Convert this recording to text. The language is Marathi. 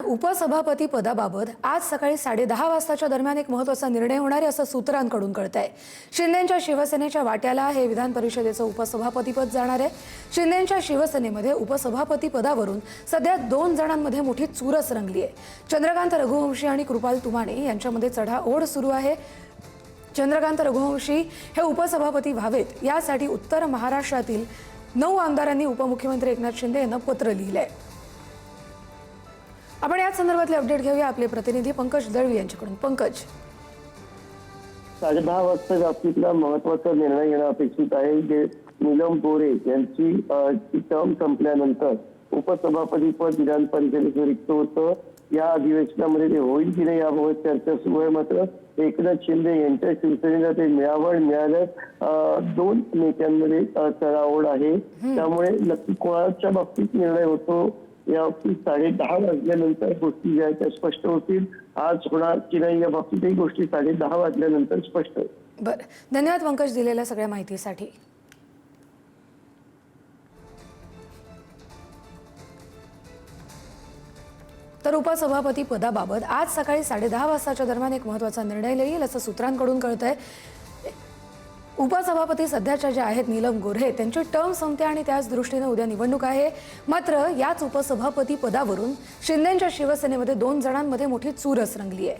उपसभापती पदाबाबत आज सकाळी 10:30 वाजताच्या दरम्यान एक महत्त्वाचा निर्णय होणार आहे असं सूत्रांकडून कळतंय। शिंदेंच्या शिवसेनेच्या वाट्याला हे विधान परिषदेचं उपसभापतीपद जाणार आहे। शिंदेंच्या शिवसेनेमध्ये उपसभापती पदावरून सध्या 2 जणांमध्ये मोठी चुरस रंगली आहे। चंद्रकांत रघुवंशी आणि कृपाल तुमाने यांच्यामध्ये चढाओढ सुरू आहे। चंद्रकांत रघुवंशी हे उपसभापती व्हावेत यासाठी उत्तर महाराष्ट्रातील 9 आमदारांनी उपमुख्यमंत्री एकनाथ शिंदे यांना पत्र लिहिलंय। आपण याच संदर्भातले अपडेट घेऊया आपले प्रतिनिधी पंकज दळवी यांच्याकडून। पंकज, 10:30 वाजता बाबतीतला महत्त्वाचा निर्णय येणं अपेक्षित आहे। जे नीलम गोरे यांची टर्म संपल्यानंतर उपसभापती पद विधान परिषदेचं रिक्त होतं। या अधिवेशनामध्ये ते होईल की नाही याबाबत चर्चा सुरू आहे। मात्र एकनाथ शिंदे यांच्या शिवसेनेला ते मिळालं 2 नेत्यांमध्ये चढाओढ आहे। त्यामुळे नक्की कोणाच्या बाबतीत निर्णय होतो या बाबतीत 10:30 वाजल्यानंतर गोष्टी ज्या त्या स्पष्ट होतील। आज होणार की नाही या बाबतीतही गोष्टी 10:30 वाजल्यानंतर स्पष्ट होईल। बरं, धन्यवाद पंकज दिलेल्या सगळ्या माहितीसाठी। तर उपसभापती पदाबाबत आज सकाळी 10:30 वाजताच्या दरम्यान एक महत्त्वाचा निर्णय येईल असं सूत्रांकडून कळतंय। उपसभापती सध्याच्या ज्या आहेत नीलम गोरे त्यांची टर्म संपते आणि त्याच दृष्टीने उद्या निवडणूक आहे। मात्र याच उपसभापती पदावरून शिंदेंच्या शिवसेनेमध्ये 2 जणांमध्ये मोठी चुरस रंगली आहे।